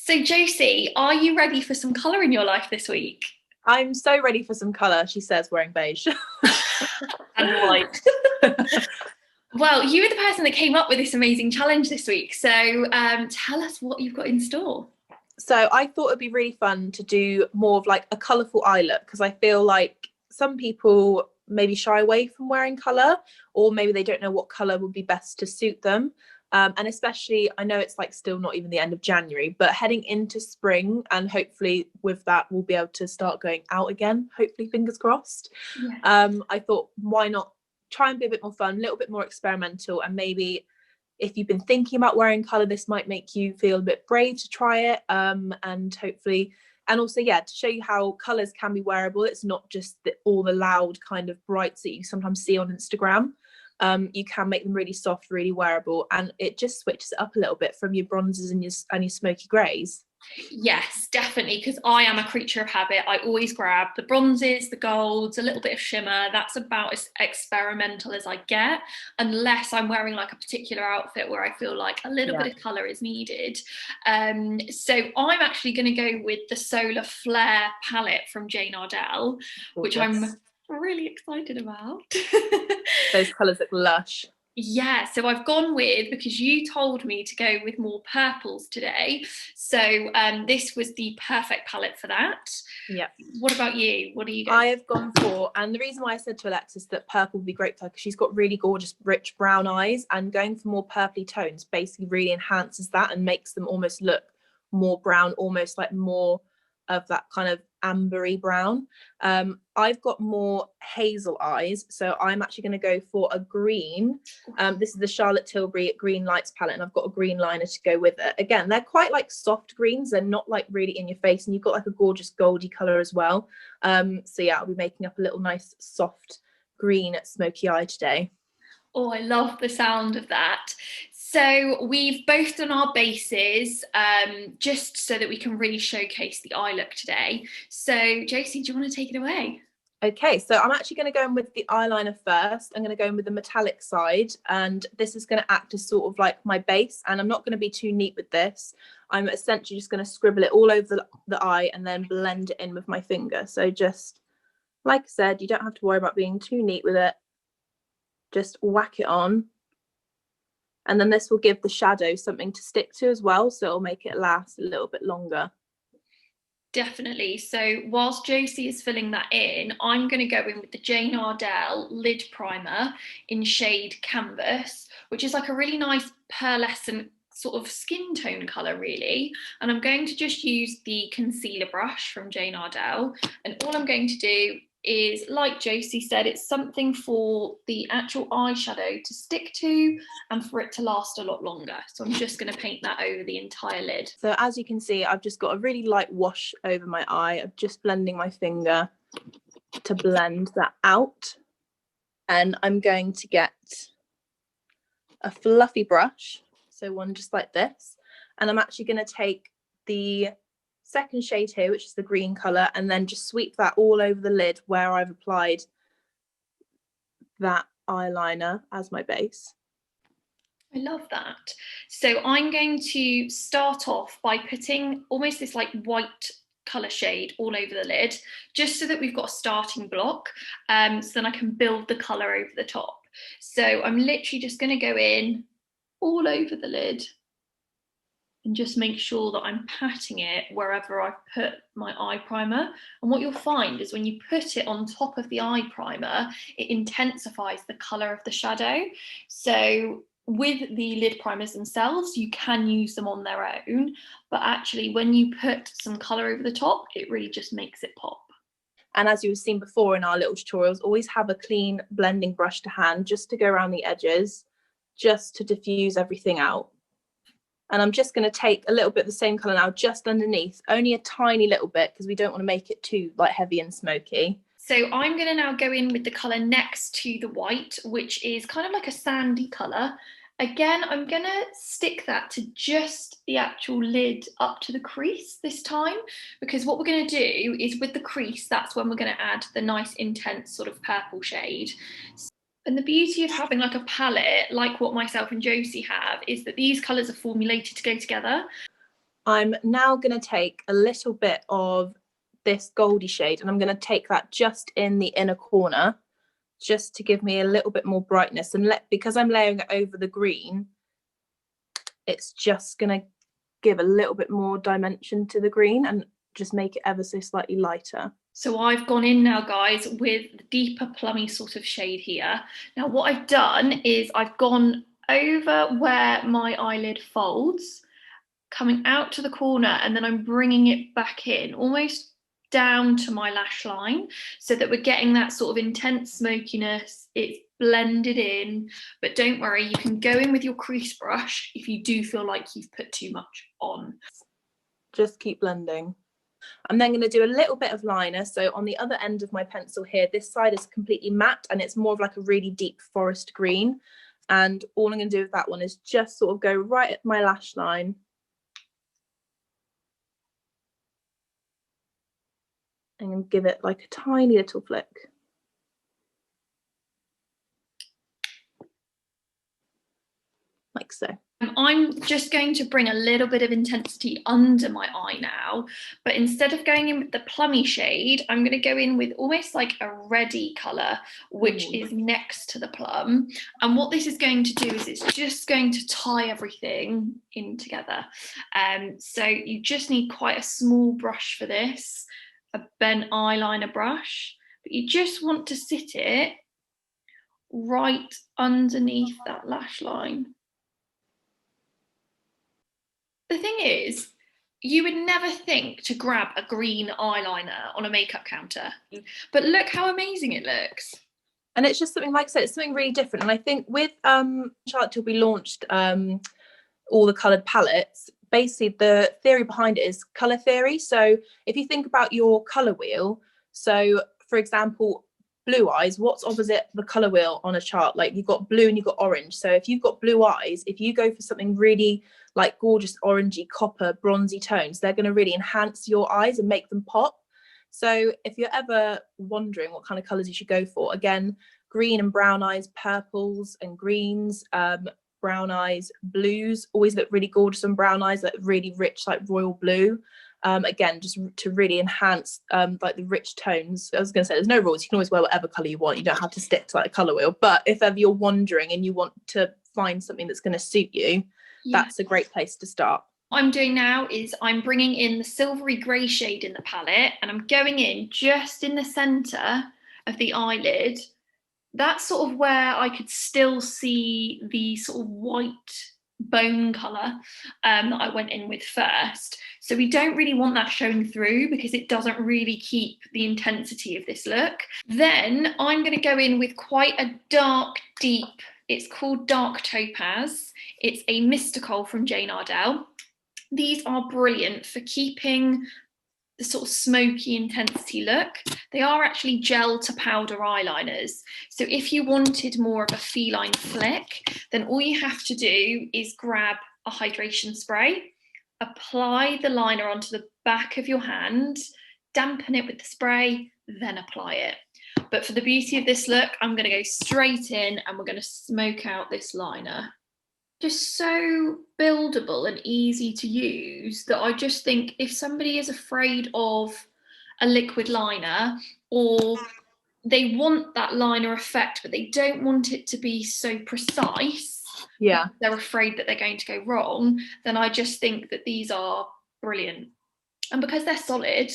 So, Josie, are you ready for some colour in your life this week? I'm so ready for some colour, she says, wearing beige. And white. Well, you were the person that came up with this amazing challenge this week. So, tell us what you've got in store. So I thought it'd be really fun to do more of like a colourful eye look, because I feel like some people maybe shy away from wearing colour, or maybe they don't know what colour would be best to suit them. And especially, I know it's like still not even the end of January, but heading into spring, and hopefully with that, we'll be able to start going out again. Hopefully, fingers crossed. Yeah. I thought, why not try and be a bit more fun, a little bit more experimental, and maybe if you've been thinking about wearing colour, this might make you feel a bit brave to try it. And hopefully, and also, yeah, to show you how colours can be wearable. It's not just all the loud kind of brights that you sometimes see on Instagram. You can make them really soft, really wearable, and it just switches it up a little bit from your bronzes and your smoky greys. Yes, definitely, because I am a creature of habit. I always grab the bronzes, the golds, a little bit of shimmer. That's about as experimental as I get, unless I'm wearing like a particular outfit where I feel like a little Yeah, bit of colour is needed. So I'm actually going to go with the Solar Flare palette from Jane Ardell, which I'm gorgeous. really excited about. Those colours look lush. Yeah, so I've gone with, because you told me to go with more purples today. So this was the perfect palette for that. Yeah. What about you? What are you going I have gone for, and the reason why I said to Alexis that purple would be great for her, because she's got really gorgeous, rich brown eyes, and going for more purpley tones basically really enhances that and makes them almost look more brown, almost like more of that kind of ambery brown. I've got more hazel eyes, so I'm actually going to go for a green. This is the Charlotte Tilbury Green Lights palette, and I've got a green liner to go with it. Again, they're quite like soft greens, they're not like really in your face, and you've got like a gorgeous goldy color as well. So yeah, I'll be making up a little nice soft green smoky eye today. Oh, I love the sound of that. So we've both done our bases just so that we can really showcase the eye look today. So Josie, do you want to take it away? Okay, so I'm actually going to go in with the eyeliner first. I'm going to go in with the metallic side, and this is going to act as sort of like my base, and I'm not going to be too neat with this. I'm essentially just going to scribble it all over the eye and then blend it in with my finger. So just like I said, you don't have to worry about being too neat with it. Just whack it on. And then this will give the shadow something to stick to as well, so it'll make it last a little bit longer. Definitely. So whilst Josie is filling that in, I'm going to go in with the Jane Ardell lid primer in shade Canvas, which is like a really nice pearlescent sort of skin tone colour, really. And I'm going to just use the concealer brush from Jane Ardell. And all I'm going to do is, like Josie said, it's something for the actual eyeshadow to stick to and for it to last a lot longer. So I'm just going to paint that over the entire lid. So as you can see, I've just got a really light wash over my eye. I'm just blending my finger to blend that out. And I'm going to get a fluffy brush, so one just like this. And I'm actually going to take the second shade here, which is the green colour, and then just sweep that all over the lid where I've applied that eyeliner as my base. I love that. So I'm going to start off by putting almost this like white colour shade all over the lid, just so that we've got a starting block, so then I can build the colour over the top. So I'm literally just going to go in all over the lid and just make sure that I'm patting it wherever I've put my eye primer. And what you'll find is when you put it on top of the eye primer, it intensifies the colour of the shadow. So with the lid primers themselves, you can use them on their own, but actually when you put some colour over the top, it really just makes it pop. And as you've seen before in our little tutorials, always have a clean blending brush to hand just to go around the edges, just to diffuse everything out. And I'm just going to take a little bit of the same colour now just underneath, only a tiny little bit, because we don't want to make it too like heavy and smoky. So I'm going to now go in with the colour next to the white, which is kind of like a sandy colour. Again, I'm going to stick that to just the actual lid up to the crease this time, because what we're going to do is with the crease, that's when we're going to add the nice intense sort of purple shade. And the beauty of having like a palette, like what myself and Josie have, is that these colours are formulated to go together. I'm now going to take a little bit of this goldy shade and I'm going to take that just in the inner corner, just to give me a little bit more brightness. And because I'm layering it over the green, it's just going to give a little bit more dimension to the green and just make it ever so slightly lighter. So I've gone in now, guys, with the deeper plummy sort of shade here. Now what I've done is I've gone over where my eyelid folds, coming out to the corner, and then I'm bringing it back in, almost down to my lash line, so that we're getting that sort of intense smokiness. It's blended in, but don't worry, you can go in with your crease brush if you do feel like you've put too much on. Just keep blending. I'm then going to do a little bit of liner. So on the other end of my pencil here, this side is completely matte and it's more of like a really deep forest green. And all I'm going to do with that one is just sort of go right at my lash line. And give it like a tiny little flick. Like so. I'm just going to bring a little bit of intensity under my eye now, but instead of going in with the plummy shade, I'm going to go in with almost like a reddy colour, which is next to the plum. And what this is going to do is it's just going to tie everything in together. So you just need quite a small brush for this, a bent eyeliner brush, but you just want to sit it right underneath that lash line. The thing is, you would never think to grab a green eyeliner on a makeup counter, but look how amazing it looks. And it's just something, like I said, it's something really different. And I think with Charlotte Tilbury launched all the coloured palettes, basically the theory behind it is colour theory. So if you think about your colour wheel, so for example, blue eyes, what's opposite the colour wheel on a chart? Like you've got blue and you've got orange. So if you've got blue eyes, if you go for something really like gorgeous orangey, copper, bronzy tones, they're going to really enhance your eyes and make them pop. So if you're ever wondering what kind of colours you should go for, again, green and brown eyes, purples and greens, brown eyes, blues always look really gorgeous on brown eyes, like really rich, like royal blue. Again, just to really enhance like the rich tones. I was going to say, there's no rules. You can always wear whatever colour you want. You don't have to stick to like a colour wheel. But if ever you're wandering and you want to find something that's going to suit you, that's a great place to start. What I'm doing now is I'm bringing in the silvery grey shade in the palette and I'm going in just in the centre of the eyelid. That's sort of where I could still see the sort of white bone colour that I went in with first. So we don't really want that showing through because it doesn't really keep the intensity of this look. Then I'm going to go in with quite a dark, deep, it's called Dark Topaz. It's a Mystical from Jane Iredale. These are brilliant for keeping the sort of smoky intensity look. They are actually gel to powder eyeliners. So if you wanted more of a feline flick, then all you have to do is grab a hydration spray, apply the liner onto the back of your hand, dampen it with the spray, then apply it. But for the beauty of this look, I'm going to go straight in and we're going to smoke out this liner. Just so buildable and easy to use that I just think if somebody is afraid of a liquid liner or they want that liner effect but they don't want it to be so precise, they're afraid that they're going to go wrong, then I just think that these are brilliant. And because they're solid,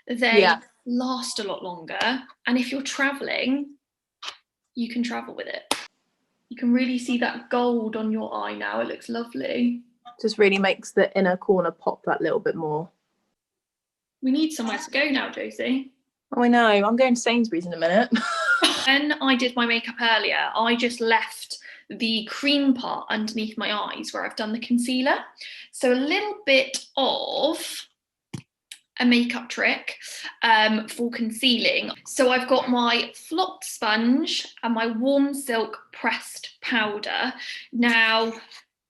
they last a lot longer, and if you're traveling, you can travel with it. You can really see that gold on your eye now. It looks lovely. Just really makes the inner corner pop that little bit more. We need somewhere to go now, Josie. Oh, I know. I'm going to Sainsbury's in a minute. When I did my makeup earlier, I just left the cream part underneath my eyes where I've done the concealer. So a little bit of a makeup trick for concealing. So I've got my flopped sponge and my warm silk pressed powder. Now,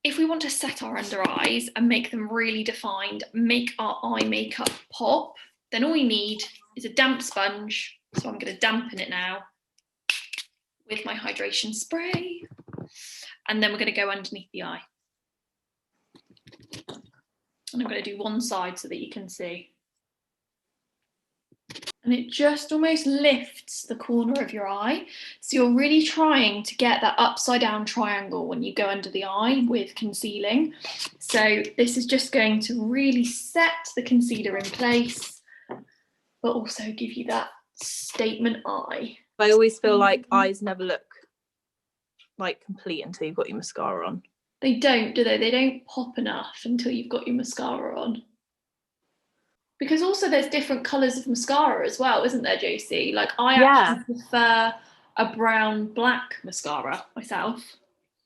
if we want to set our under eyes and make them really defined, make our eye makeup pop, then all you need is a damp sponge. So I'm going to dampen it now with my hydration spray. And then we're going to go underneath the eye. And I'm going to do one side so that you can see. And it just almost lifts the corner of your eye. So you're really trying to get that upside down triangle when you go under the eye with concealing. So this is just going to really set the concealer in place, but also give you that statement eye. I always feel like eyes never look like complete until you've got your mascara on. They don't, do they? They don't pop enough until you've got your mascara on. Because also there's different colours of mascara as well, isn't there, Josie? Like I actually prefer a brown black mascara myself.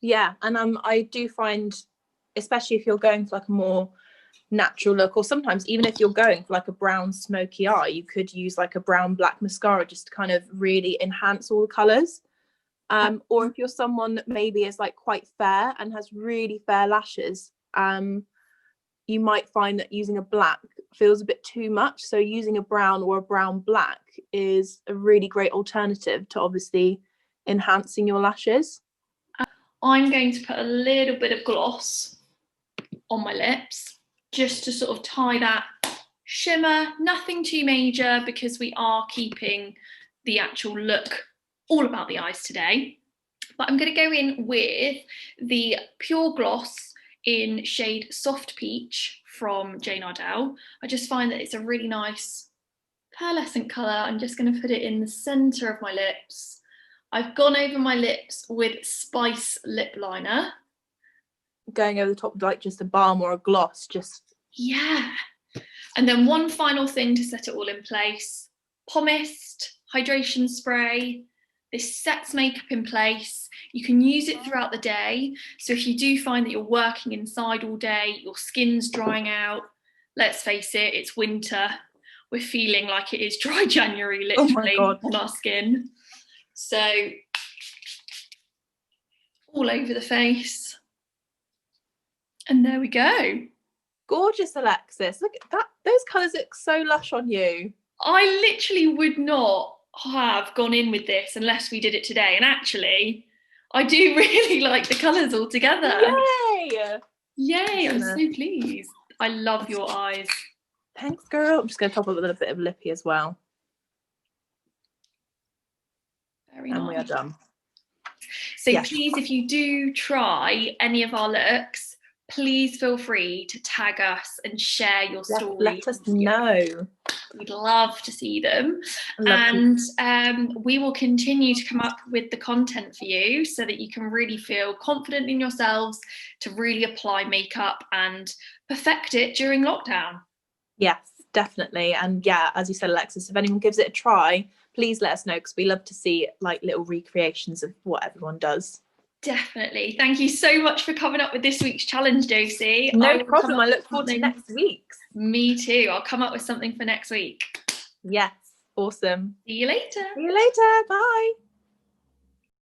Yeah, and I do find, especially if you're going for like a more natural look, or sometimes even if you're going for like a brown smoky eye, you could use like a brown black mascara just to kind of really enhance all the colours. Or if you're someone that maybe is like quite fair and has really fair lashes, you might find that using a black feels a bit too much. So using a brown or a brown black is a really great alternative to obviously enhancing your lashes. I'm going to put a little bit of gloss on my lips just to sort of tie that shimmer, nothing too major because we are keeping the actual look all about the eyes today. But I'm going to go in with the Pure Gloss in shade Soft Peach from Iredale. I just find that it's a really nice pearlescent colour. I'm just going to put it in the centre of my lips. I've gone over my lips with Spice lip liner. Going over the top like just a balm or a gloss, just... Yeah. And then one final thing to set it all in place. Pomist hydration spray. This sets makeup in place. You can use it throughout the day. So if you do find that you're working inside all day, your skin's drying out, let's face it, it's winter. We're feeling like it is dry January, literally, on our skin. So all over the face. And there we go. Gorgeous, Alexis. Look at that. Those colours look so lush on you. I literally would not have gone in with this unless we did it today. And actually, I do really like the colours all together. Yay! Yay, I'm so pleased. I love your eyes. Thanks, girl. I'm just going to top up a little bit of lippy as well. Very nice. And we are done. So please, if you do try any of our looks, please feel free to tag us and share your stories. Let us know. We'd love to see them. And we will continue to come up with the content for you so that you can really feel confident in yourselves to really apply makeup and perfect it during lockdown. Yes, definitely. And yeah, as you said, Alexis, if anyone gives it a try, please let us know, because we love to see like little recreations of what everyone does. Definitely. Thank you so much for coming up with this week's challenge, Josie. No problem. I look forward to next week's. Me too. I'll come up with something for next week. Yes. Awesome. See you later. See you later. Bye.